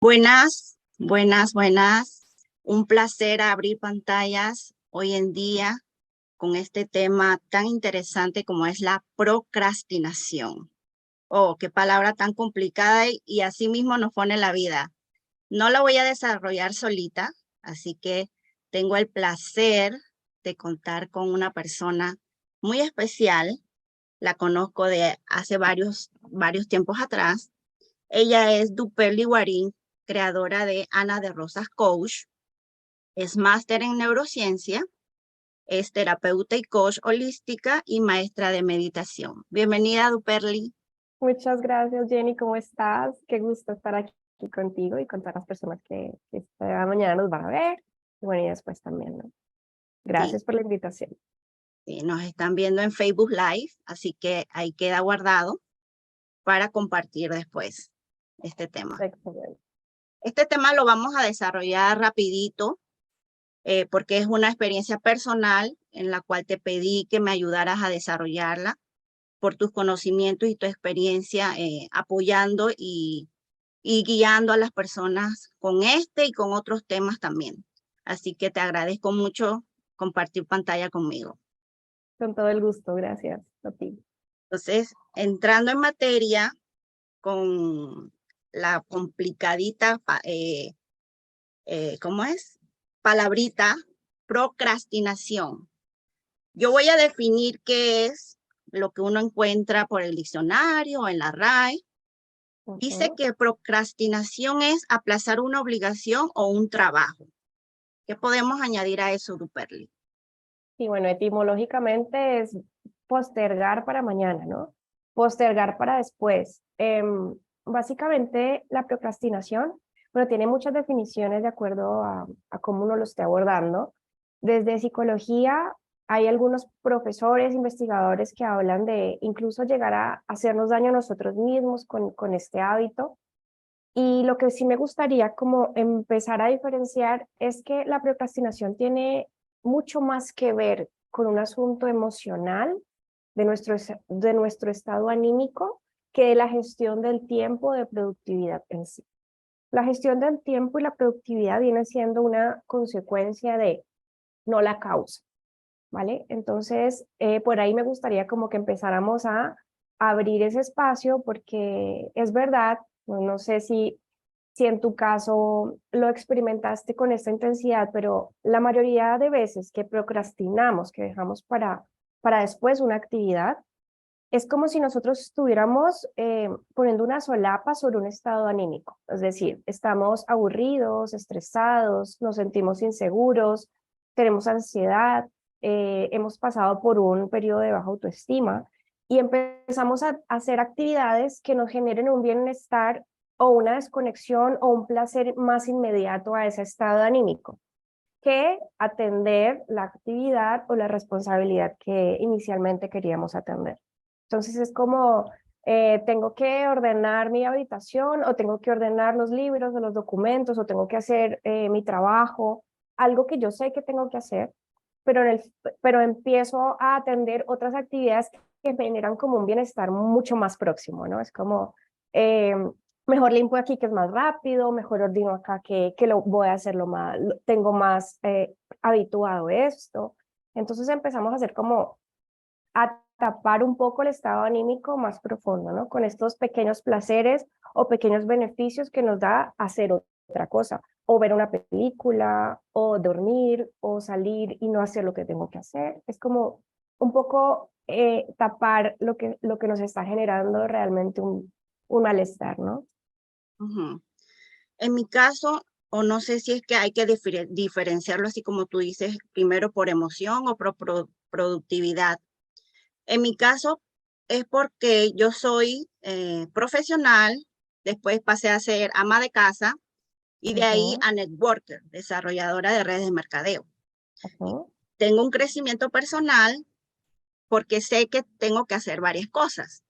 Buenas, buenas, buenas. Un placer abrir pantallas hoy en día con este tema tan interesante como es la procrastinación. Oh, qué palabra tan complicada y así mismo nos pone la vida. No la voy a desarrollar solita, así que tengo el placer de contar con una persona muy especial. La conozco de hace varios tiempos atrás. Ella es Duperly Guarín, creadora de Ana de Rosas Coach, es máster en neurociencia, es terapeuta y coach holística y maestra de meditación. Bienvenida, Duperly. Muchas gracias, Jenny. ¿Cómo estás? Qué gusto estar aquí contigo y con todas las personas que esta mañana nos van a ver. Y bueno, y después también, ¿no? Sí, Gracias por la invitación. sí, nos están viendo en Facebook Live, así que ahí queda guardado para compartir después este tema. Excelente. Este tema lo vamos a desarrollar rapidito porque es una experiencia personal en la cual te pedí que me ayudaras a desarrollarla por tus conocimientos y tu experiencia apoyando y guiando a las personas con este y con otros temas también. Así que te agradezco mucho compartir pantalla conmigo. Con todo el gusto, gracias a ti. Entonces, entrando en materia con la complicadita, ¿cómo es? Palabrita, procrastinación. Yo voy a definir qué es lo que uno encuentra por el diccionario o en la RAE. Dice Ujú. que procrastinación es aplazar una obligación o un trabajo. ¿Qué podemos añadir a eso, Duperly? Y bueno, etimológicamente es postergar para mañana, ¿no? Postergar para después. Básicamente, la procrastinación, bueno, tiene muchas definiciones de acuerdo a cómo uno lo esté abordando. Desde psicología, hay algunos profesores, investigadores que hablan de incluso llegar a hacernos daño a nosotros mismos con este hábito. Y lo que sí me gustaría como empezar a diferenciar es que la procrastinación tiene mucho más que ver con un asunto emocional de nuestro estado anímico que de la gestión del tiempo de productividad en sí. La gestión del tiempo y la productividad viene siendo una consecuencia de, no la causa, ¿vale? Entonces, por ahí me gustaría como que empezáramos a abrir ese espacio porque es verdad, no sé si en tu caso lo experimentaste con esta intensidad, pero la mayoría de veces que procrastinamos, que dejamos para después una actividad, es como si nosotros estuviéramos poniendo una solapa sobre un estado anímico. Es decir, estamos aburridos, estresados, nos sentimos inseguros, tenemos ansiedad, hemos pasado por un periodo de baja autoestima y empezamos a hacer actividades que nos generen un bienestar o una desconexión o un placer más inmediato a ese estado anímico que atender la actividad o la responsabilidad que inicialmente queríamos atender. Entonces es como, tengo que ordenar mi habitación o tengo que ordenar los libros o los documentos o tengo que hacer mi trabajo, algo que yo sé que tengo que hacer, pero, pero empiezo a atender otras actividades que me generan como un bienestar mucho más próximo, ¿no? Es como, eh, mejor limpio aquí que es más rápido, mejor ordeno acá que lo voy a hacerlo más, tengo más habituado esto. Entonces empezamos a hacer como a tapar un poco el estado anímico más profundo, ¿no? Con estos pequeños placeres o pequeños beneficios que nos da hacer otra cosa, o ver una película, o dormir, o salir y no hacer lo que tengo que hacer. Es como un poco tapar lo que nos está generando realmente un malestar, ¿no? Ujú. En mi caso, o no sé si es que hay que diferenciarlo así como tú dices, primero por emoción o por productividad. En mi caso es porque yo soy profesional, después pasé a ser ama de casa y de ahí Ujú, a networker, desarrolladora de redes de mercadeo. Y ujú, tengo un crecimiento personal porque sé que tengo que hacer varias cosas.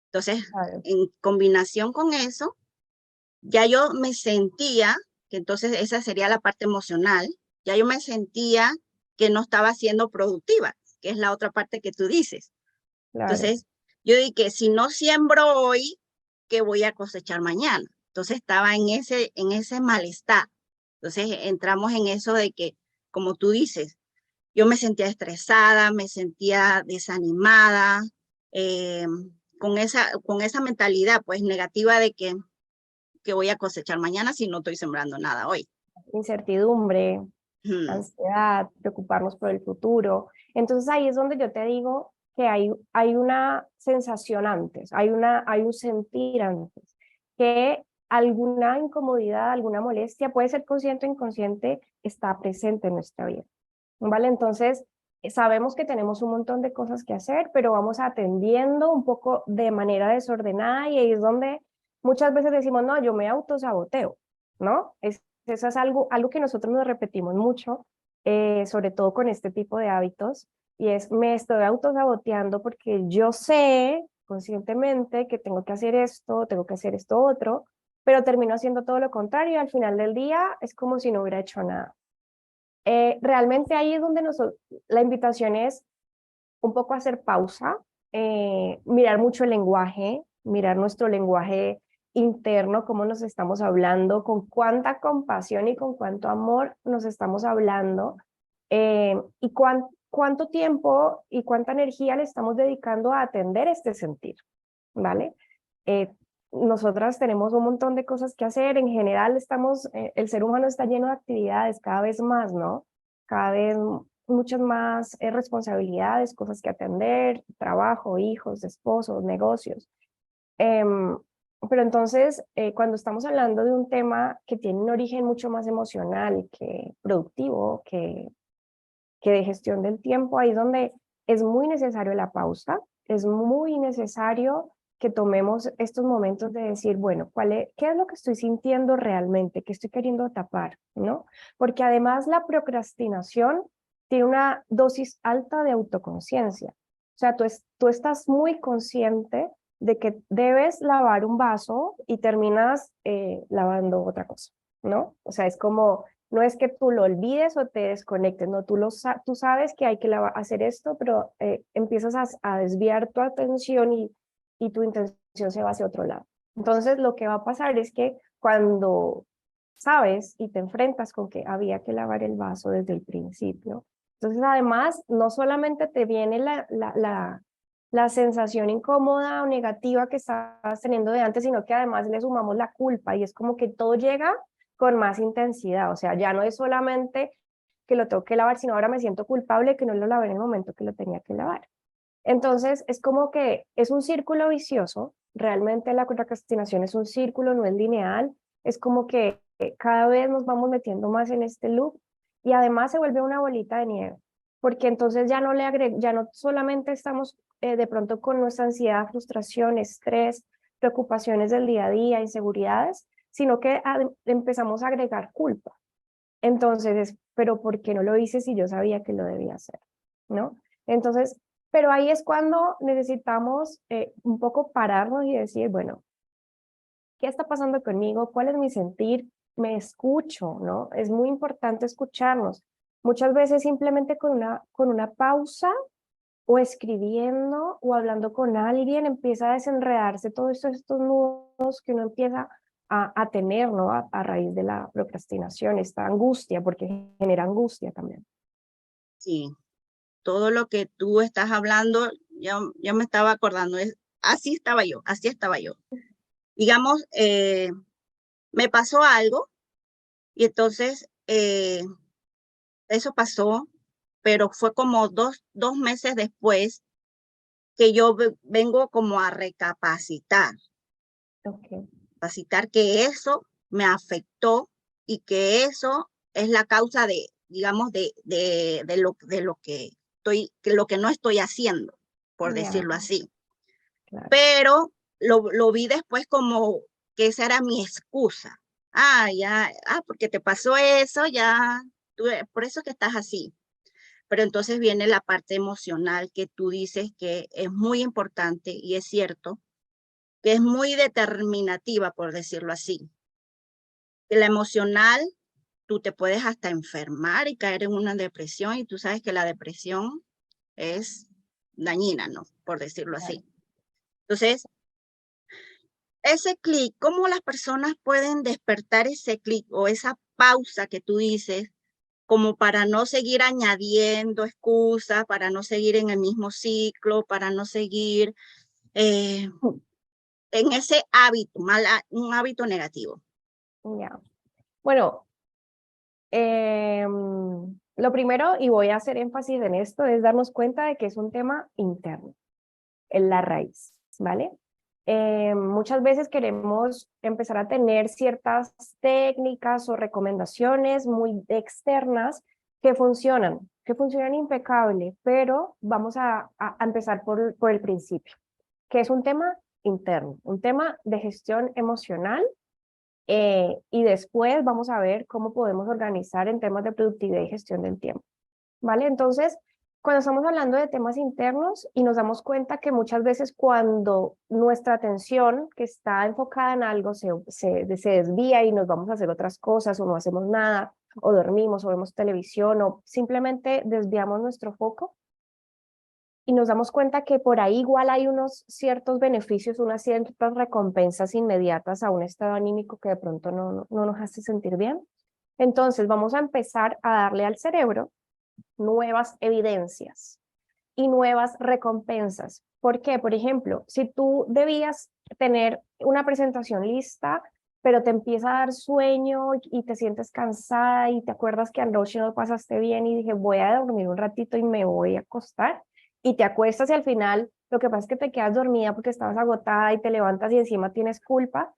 Entonces, claro, en combinación con eso, ya yo me sentía, que entonces esa sería la parte emocional, ya yo me sentía que no estaba siendo productiva, que es la otra parte que tú dices. claro. Entonces, yo dije, si no siembro hoy, ¿qué voy a cosechar mañana? Entonces estaba en ese malestar. Entonces entramos en eso de que, como tú dices, yo me sentía estresada, me sentía desanimada, eh, con esa mentalidad pues negativa de que voy a cosechar mañana si no estoy sembrando nada hoy. Incertidumbre, Hmm. ansiedad, preocuparnos por el futuro. Entonces ahí es donde yo te digo que hay una sensación antes, hay un sentir antes, que alguna incomodidad, alguna molestia, puede ser consciente o inconsciente, está presente en nuestra vida. ¿Vale? Entonces, sabemos que tenemos un montón de cosas que hacer, pero vamos atendiendo un poco de manera desordenada y ahí es donde muchas veces decimos, no, yo me autosaboteo, ¿no? Eso es algo que nosotros nos repetimos mucho, sobre todo con este tipo de hábitos, y es, me estoy autosaboteando porque yo sé conscientemente que tengo que hacer esto otro, pero termino haciendo todo lo contrario y al final del día es como si no hubiera hecho nada. Realmente ahí es donde la invitación es un poco hacer pausa, mirar mucho el lenguaje, mirar nuestro lenguaje interno, cómo nos estamos hablando, con cuánta compasión y con cuánto amor nos estamos hablando, y cuánto tiempo y cuánta energía le estamos dedicando a atender este sentir, ¿vale? Eh, Nosotras tenemos un montón de cosas que hacer, en general el ser humano está lleno de actividades cada vez más, ¿no? Cada vez muchas más responsabilidades, cosas que atender, trabajo, hijos, esposos, negocios. Em, pero entonces, cuando estamos hablando de un tema que tiene un origen mucho más emocional que productivo, que de gestión del tiempo, ahí es donde es muy necesario la pausa, es muy necesario que tomemos estos momentos de decir, bueno, ¿qué es lo que estoy sintiendo realmente? ¿Qué estoy queriendo tapar? ¿No? Porque además la procrastinación tiene una dosis alta de autoconciencia. O sea, tú estás muy consciente de que debes lavar un vaso y terminas lavando otra cosa, ¿no? O sea, es como no es que tú lo olvides o te desconectes, no, tú sabes que hay que hacer esto, pero empiezas a desviar tu atención y tu intención se va hacia otro lado. Entonces, lo que va a pasar es que cuando sabes y te enfrentas con que había que lavar el vaso desde el principio, entonces además no solamente te viene la sensación incómoda o negativa que estabas teniendo de antes, sino que además le sumamos la culpa y es como que todo llega con más intensidad, o sea, ya no es solamente que lo tengo que lavar, sino ahora me siento culpable que no lo lavé en el momento que lo tenía que lavar. Entonces, es como que es un círculo vicioso, realmente la procrastinación es un círculo, no es lineal, es como que cada vez nos vamos metiendo más en este loop y además se vuelve una bolita de nieve, porque entonces ya no solamente estamos de pronto con nuestra ansiedad, frustración, estrés, preocupaciones del día a día, inseguridades, sino que empezamos a agregar culpa. Entonces, pero ¿por qué no lo hice si yo sabía que lo debía hacer? ¿No? Entonces, pero ahí es cuando necesitamos un poco pararnos y decir, bueno, ¿qué está pasando conmigo? ¿Cuál es mi sentir? Me escucho, ¿no? Es muy importante escucharnos. Muchas veces simplemente con una pausa o escribiendo o hablando con alguien empieza a desenredarse todos estos nudos que uno empieza a tener, ¿no? A raíz de la procrastinación, esta angustia, porque genera angustia también. Sí, todo lo que tú estás hablando, ya me estaba acordando, así estaba yo. Digamos, me pasó algo y entonces eso pasó, pero fue como dos meses después que yo vengo como a recapacitar, Okay. capacitar que eso me afectó y que eso es la causa de, digamos, de lo que lo que no estoy haciendo, por Ya, decirlo así. claro. Pero lo vi después como que esa era mi excusa. Porque te pasó eso, por eso que estás así. Pero entonces viene la parte emocional que tú dices que es muy importante y es cierto, que es muy determinativa, por decirlo así. Que la emocional, tú te puedes hasta enfermar y caer en una depresión y tú sabes que la depresión es dañina, ¿no? Por decirlo Claro. así. Entonces, ese clic, ¿cómo las personas pueden despertar ese clic o esa pausa que tú dices, como para no seguir añadiendo excusas, para no seguir en el mismo ciclo, para no seguir en ese hábito, un hábito negativo? Ya. Bueno, lo primero, y voy a hacer énfasis en esto, es darnos cuenta de que es un tema interno, en la raíz, ¿vale? Muchas veces queremos empezar a tener ciertas técnicas o recomendaciones muy externas que funcionan impecable, pero vamos a empezar por el principio, que es un tema interno, un tema de gestión emocional, y después vamos a ver cómo podemos organizar en temas de productividad y gestión del tiempo, ¿vale? Entonces, cuando estamos hablando de temas internos y nos damos cuenta que muchas veces cuando nuestra atención que está enfocada en algo se desvía y nos vamos a hacer otras cosas o no hacemos nada, o dormimos o vemos televisión o simplemente desviamos nuestro foco, y nos damos cuenta que por ahí igual hay unos ciertos beneficios, unas ciertas recompensas inmediatas a un estado anímico que de pronto no nos hace sentir bien. Entonces vamos a empezar a darle al cerebro nuevas evidencias y nuevas recompensas. ¿Por qué? Por ejemplo, si tú debías tener una presentación lista, pero te empieza a dar sueño y te sientes cansada y te acuerdas que anoche no pasaste bien y dije, voy a dormir un ratito y me voy a acostar, y te acuestas y al final lo que pasa es que te quedas dormida porque estabas agotada y te levantas y encima tienes culpa,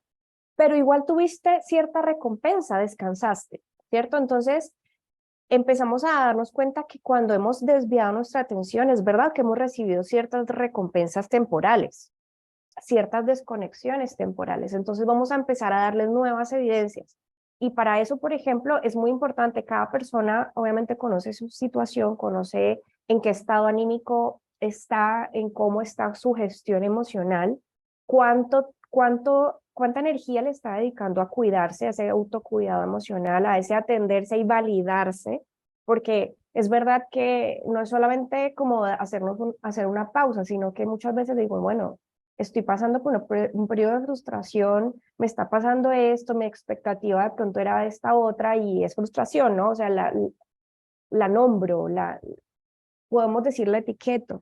pero igual tuviste cierta recompensa, descansaste, ¿cierto? Entonces empezamos a darnos cuenta que cuando hemos desviado nuestra atención, es verdad que hemos recibido ciertas recompensas temporales, ciertas desconexiones temporales. Entonces vamos a empezar a darles nuevas evidencias. Y para eso, por ejemplo, es muy importante, cada persona obviamente conoce su situación, conoce en qué estado anímico está, en cómo está su gestión emocional, cuánta energía le está dedicando a cuidarse, a ese autocuidado emocional, a ese atenderse y validarse, porque es verdad que no es solamente como hacer una pausa, sino que muchas veces digo, bueno, estoy pasando por un periodo de frustración, me está pasando esto, mi expectativa de pronto era esta otra y es frustración, ¿no? O sea, la nombro, podemos decir la etiqueto,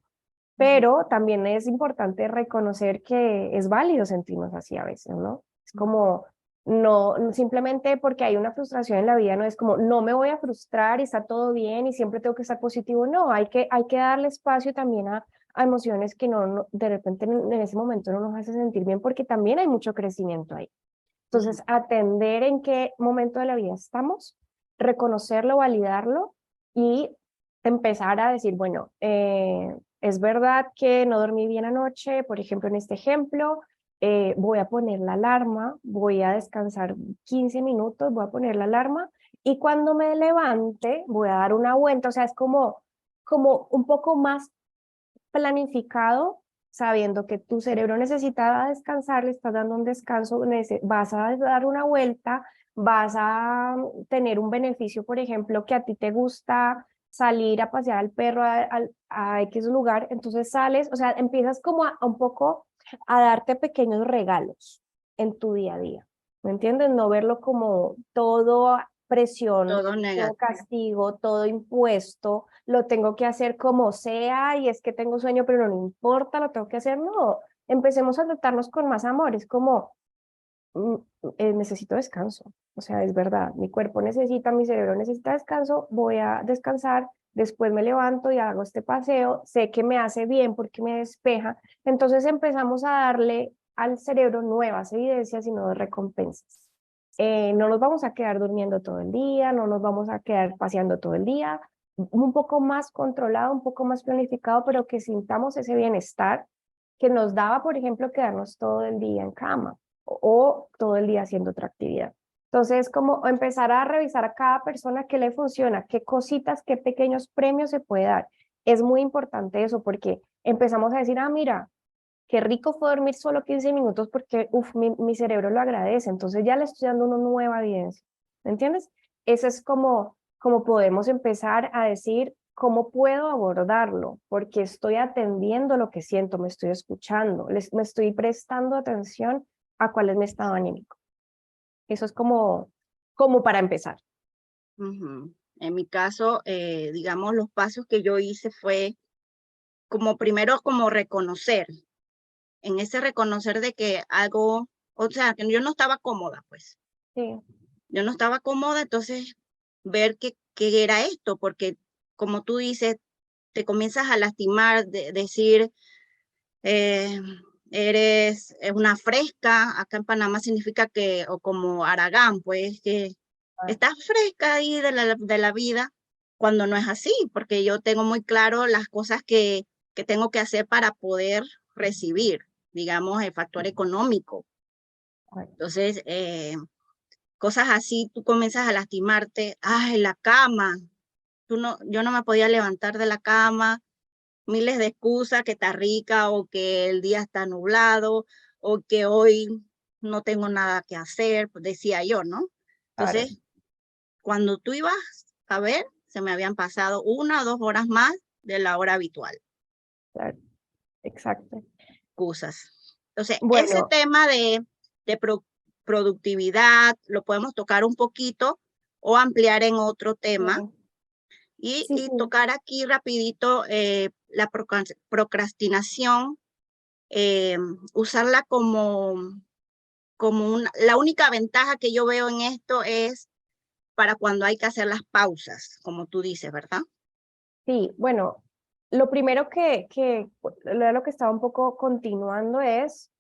pero también es importante reconocer que es válido sentirnos así a veces, ¿no? Es como, no simplemente porque hay una frustración en la vida, no es como, no me voy a frustrar y está todo bien y siempre tengo que estar positivo, no, hay que darle espacio también a emociones que de repente en ese momento no nos hace sentir bien porque también hay mucho crecimiento ahí. Entonces, atender en qué momento de la vida estamos, reconocerlo, validarlo y empezar a decir, bueno, es verdad que no dormí bien anoche, por ejemplo, en este ejemplo, voy a poner la alarma, voy a descansar 15 minutos, voy a poner la alarma y cuando me levante voy a dar una vuelta, o sea, es como un poco más planificado, sabiendo que tu cerebro necesita descansar, le estás dando un descanso, vas a dar una vuelta, vas a tener un beneficio, por ejemplo, que a ti te gusta salir a pasear al perro a X lugar, entonces sales, o sea, empiezas como a un poco a darte pequeños regalos en tu día a día, ¿me entiendes? No verlo como todo presión, Todo todo negativo. castigo, todo impuesto, lo tengo que hacer como sea y es que tengo sueño, pero no importa, lo tengo que hacer. No, empecemos a tratarnos con más amor. Es como, mm, necesito descanso. O sea, es verdad, mi cuerpo necesita, mi cerebro necesita descanso, voy a descansar, después me levanto y hago este paseo, sé que me hace bien porque me despeja. Entonces empezamos a darle al cerebro nuevas evidencias y nuevas recompensas. No nos vamos a quedar durmiendo todo el día, no nos vamos a quedar paseando todo el día, un poco más controlado, un poco más planificado, pero que sintamos ese bienestar que nos daba, por ejemplo, quedarnos todo el día en cama o todo el día haciendo otra actividad. Entonces, como empezar a revisar a cada persona qué le funciona, qué cositas, qué pequeños premios se puede dar. Es muy importante eso porque empezamos a decir, ah, mira, qué rico fue dormir solo 15 minutos porque, mi cerebro lo agradece, entonces ya le estoy dando una nueva evidencia, ¿me entiendes? Eso es como podemos empezar a decir, ¿cómo puedo abordarlo? Porque estoy atendiendo lo que siento, me estoy escuchando, me estoy prestando atención a cuál es mi estado anímico. Eso es como para empezar. Ujú. En mi caso, digamos, los pasos que yo hice fue como primero como reconocer, en ese reconocer de que algo, o sea, que yo no estaba cómoda, pues. Sí, Yo no estaba cómoda, entonces ver qué era esto, porque como tú dices, te comienzas a lastimar, decir, eh, eres una fresca, acá en Panamá significa que, o como Aragán, pues que estás fresca ahí de la vida, cuando no es así, porque yo tengo muy claro las cosas que tengo que hacer para poder recibir, digamos, el factor económico. Entonces, cosas así, tú comienzas a lastimarte, ay, la cama, yo no me podía levantar de la cama, miles de excusas, que está rica o que el día está nublado o que hoy no tengo nada que hacer, pues decía yo, ¿no? claro, Entonces, cuando tú ibas a ver, se me habían pasado 1 o 2 horas más de la hora habitual. claro, exacto. Excusas. Entonces, ese Bueno, tema de productividad lo podemos tocar un poquito o ampliar en otro tema sí, y sí, tocar aquí rapidito la procrastinación, usarla como la única ventaja que yo veo en esto es para cuando hay que hacer las pausas, como tú dices, ¿verdad? sí, bueno, lo primero que lo que estaba un poco continuando es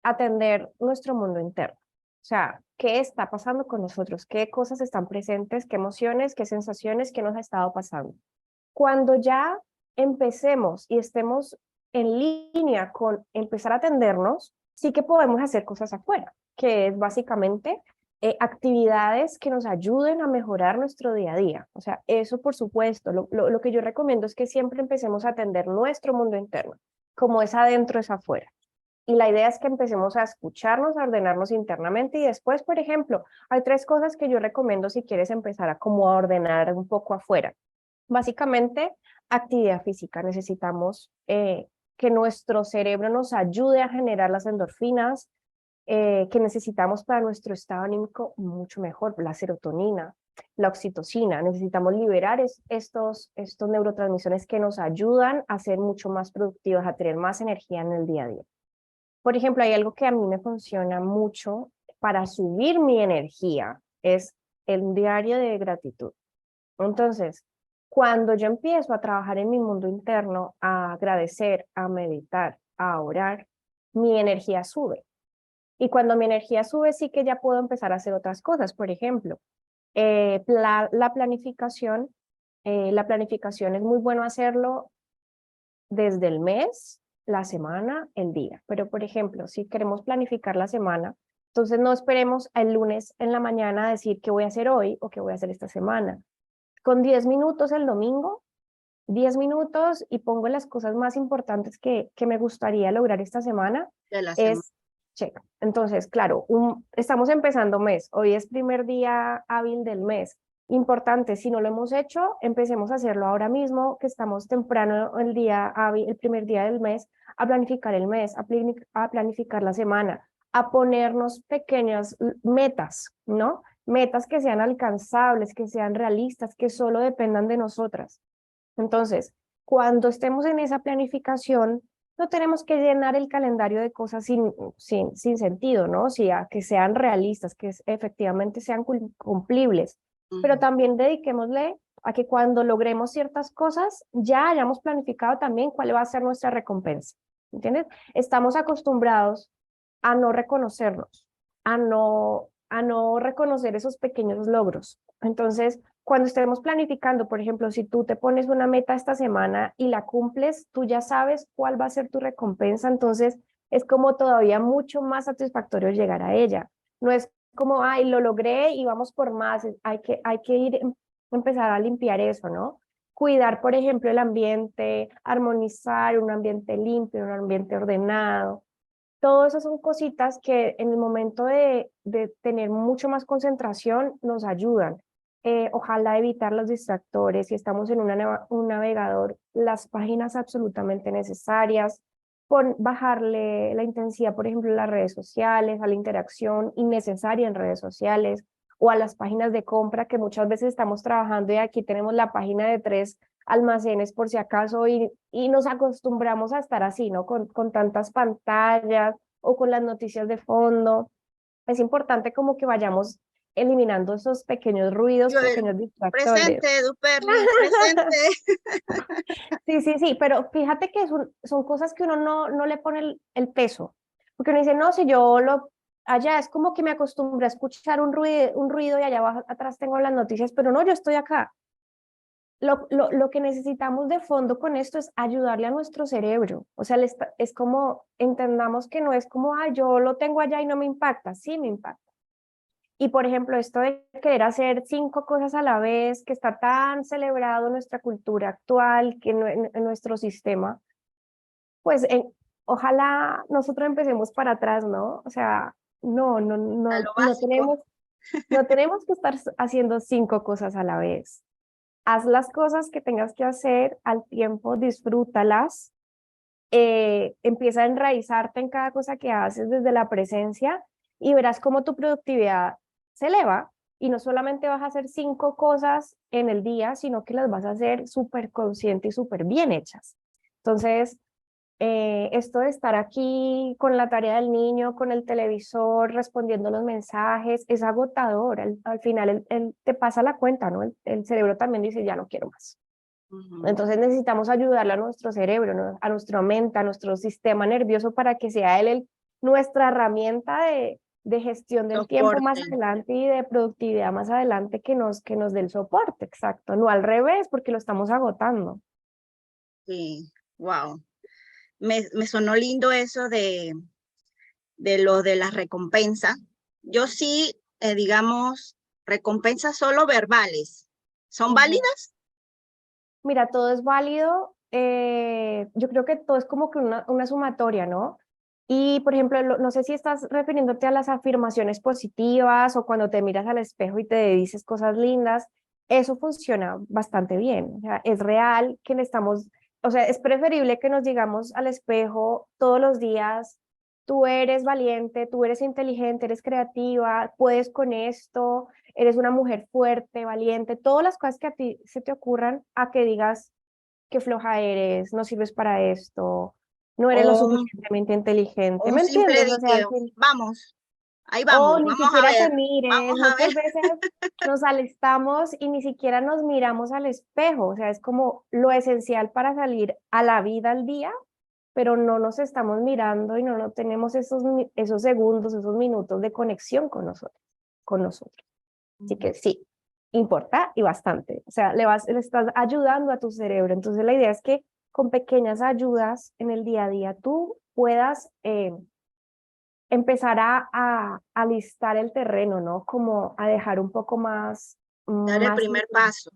atender nuestro mundo interno. O sea, ¿qué está pasando con nosotros? ¿Qué cosas están presentes? ¿Qué emociones? ¿Qué sensaciones? ¿Qué nos ha estado pasando? Cuando ya empecemos y estemos en línea con empezar a atendernos, sí que podemos hacer cosas afuera, que es básicamente actividades que nos ayuden a mejorar nuestro día a día. O sea, eso por supuesto, lo que yo recomiendo es que siempre empecemos a atender nuestro mundo interno, como es adentro, es afuera. Y la idea es que empecemos a escucharnos, a ordenarnos internamente y después, por ejemplo, hay 3 cosas que yo recomiendo si quieres empezar a como a ordenar un poco afuera. Básicamente, actividad física. Necesitamos que nuestro cerebro nos ayude a generar las endorfinas que necesitamos para nuestro estado anímico mucho mejor, la serotonina, la oxitocina. Necesitamos liberar estos neurotransmisores que nos ayudan a ser mucho más productivos, a tener más energía en el día a día. Por ejemplo, hay algo que a mí me funciona mucho para subir mi energía, es el diario de gratitud. Entonces, cuando yo empiezo a trabajar en mi mundo interno, a agradecer, a meditar, a orar, mi energía sube. Y cuando mi energía sube, sí que ya puedo empezar a hacer otras cosas. Por ejemplo, la planificación. La planificación es muy bueno hacerlo desde el mes, la semana, el día. Pero, por ejemplo, si queremos planificar la semana, entonces no esperemos el lunes en la mañana a decir qué voy a hacer hoy o qué voy a hacer esta semana. Con 10 minutos el domingo, 10 minutos y pongo las cosas más importantes que me gustaría lograr esta semana, De la semana. es check. Entonces, claro, estamos empezando mes, hoy es primer día hábil del mes. Importante, si no lo hemos hecho, empecemos a hacerlo ahora mismo, que estamos temprano el día hábil, el primer día del mes, a planificar el mes, a planificar la semana, a ponernos pequeñas metas, ¿no? Metas que sean alcanzables, que sean realistas, que solo dependan de nosotras. Entonces, cuando estemos en esa planificación, no tenemos que llenar el calendario de cosas sin sentido, ¿no? O sea, que sean realistas, que efectivamente sean cumplibles, pero también dediquémosle a que cuando logremos ciertas cosas, ya hayamos planificado también cuál va a ser nuestra recompensa, ¿entiendes? Estamos acostumbrados a no reconocernos, a no reconocer esos pequeños logros. Entonces, cuando estemos planificando, por ejemplo, si tú te pones una meta esta semana y la cumples, tú ya sabes cuál va a ser tu recompensa, entonces es como todavía mucho más satisfactorio llegar a ella. No es como, ay, lo logré y vamos por más, hay que ir, empezar a limpiar eso, ¿no? Cuidar, por ejemplo, el ambiente, armonizar un ambiente limpio, un ambiente ordenado. Todo eso son cositas que en el momento de tener mucho más concentración nos ayudan. Ojalá evitar los distractores. Si estamos en un navegador, las páginas absolutamente necesarias. bajarle la intensidad, por ejemplo, a las redes sociales, a la interacción innecesaria en redes sociales o a las páginas de compra que muchas veces estamos trabajando y aquí tenemos la página de 3 almacenes por si acaso y nos acostumbramos a estar así, ¿no? Con tantas pantallas o con las noticias de fondo. Es importante como que vayamos eliminando esos pequeños ruidos, Yo, pequeños distractores. presente, Duperli, presente. Sí, sí, sí, pero fíjate que son cosas que uno no le pone el peso, porque uno dice, no, si yo allá es como que me acostumbré a escuchar un ruido y allá abajo, atrás tengo las noticias, pero no, yo estoy acá. Lo que necesitamos de fondo con esto es ayudarle a nuestro cerebro, o sea, es como, entendamos que no es como, ah, yo lo tengo allá y no me impacta, sí me impacta. Y por ejemplo, esto de querer hacer 5 cosas a la vez, que está tan celebrado en nuestra cultura actual, que en nuestro sistema, pues ojalá nosotros empecemos para atrás, ¿no? O sea, no, no, A no, lo básico. no tenemos que estar haciendo 5 cosas a la vez. Haz las cosas que tengas que hacer al tiempo, disfrútalas, empieza a enraizarte en cada cosa que haces desde la presencia y verás cómo tu productividad se eleva y no solamente vas a hacer 5 cosas en el día, sino que las vas a hacer súper consciente y súper bien hechas. Entonces, esto de estar aquí con la tarea del niño, con el televisor, respondiendo los mensajes, es agotador. Al final te pasa la cuenta, ¿no? El cerebro también dice, ya no quiero más. Ujú. Entonces necesitamos ayudarle a nuestro cerebro, ¿no? A nuestra mente, a nuestro sistema nervioso para que sea él nuestra herramienta de gestión del tiempo más Soporte. adelante y de productividad más adelante que nos dé el soporte, exacto. No al revés, porque lo estamos agotando. Sí, wow. Me sonó lindo eso de lo de las recompensas. Yo sí, digamos, recompensas solo verbales. ¿Son Ujú. válidas? Mira, todo es válido. Yo creo que todo es como que una sumatoria, ¿no? Y, por ejemplo, no sé si estás refiriéndote a las afirmaciones positivas o cuando te miras al espejo y te dices cosas lindas. Eso funciona bastante bien. O sea, es real que necesitamos, o sea, es preferible que nos digamos al espejo todos los días, tú eres valiente, tú eres inteligente, eres creativa, puedes con esto, eres una mujer fuerte, valiente, todas las cosas que a ti se te ocurran, a que digas qué floja eres, no sirves para esto, no eres lo O suficientemente inteligente, un ¿me simple entiendes? O de sea, que vamos, ahí o vamos, ni vamos a siquiera te ver, mires, vamos a ver. muchas veces nos alistamos y ni siquiera nos miramos al espejo, o sea, es como lo esencial para salir a la vida al día, pero no nos estamos mirando y no tenemos esos segundos, esos minutos de conexión con nosotros, con nosotros. Así que sí, importa y bastante. O sea, le estás ayudando a tu cerebro. Entonces la idea es que con pequeñas ayudas en el día a día tú puedas empezar a listar el terreno, ¿no? Como a dejar un poco Dar el más primer paso.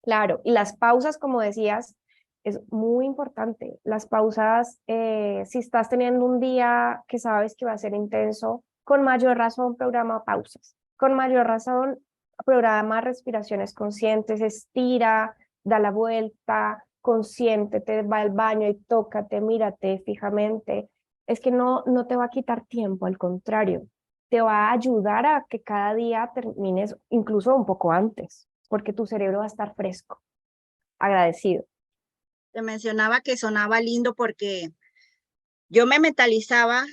claro. Y las pausas, como decías, es muy importante. Las pausas, si estás teniendo un día que sabes que va a ser intenso, con mayor razón programa pausas. Con mayor razón programa respiraciones conscientes, estira, da la vuelta, consiéntete, va al baño y tócate, mírate fijamente. Es que no te va a quitar tiempo, al contrario, te va a ayudar a que cada día termines incluso un poco antes, porque tu cerebro va a estar fresco, agradecido. Te mencionaba que sonaba lindo porque yo me mentalizaba,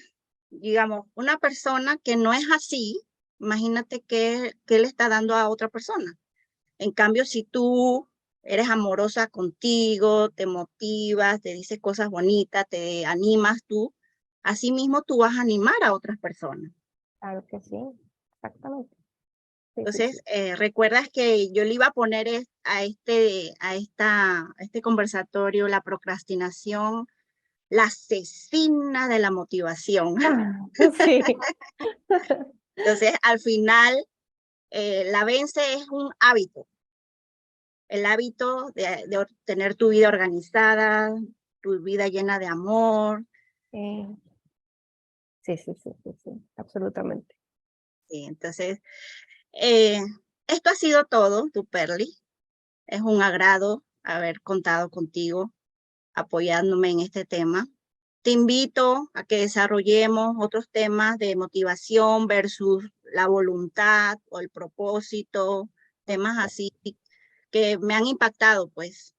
digamos, una persona que no es así, imagínate qué le está dando a otra persona. En cambio, si tú eres amorosa contigo, te motivas, te dices cosas bonitas, te animas tú, así mismo tú vas a animar a otras personas. Claro que sí, exactamente. Sí, sí, sí. Entonces, recuerdas que yo le iba a poner a este conversatorio la procrastinación, la asesina de la motivación. Ah, sí. Entonces, al final, la vence es un hábito, el hábito de tener tu vida organizada, tu vida llena de amor. Sí, sí, sí, sí, sí, sí, absolutamente. Sí, entonces, eh, esto ha sido todo, tu Perly. Es un agrado haber contado contigo, apoyándome en este tema. te invito a que desarrollemos otros temas de motivación versus la voluntad o el propósito, temas así que me han impactado, pues,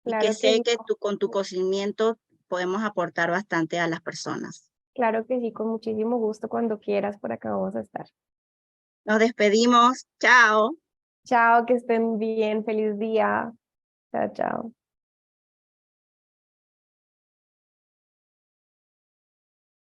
y que Claro que sé sí, que con tu conocimiento podemos aportar bastante a las personas. claro que sí, con muchísimo gusto. Cuando quieras, por acá vamos a estar. Nos despedimos. Chao. Chao, que estén bien, feliz día. Chao, chao.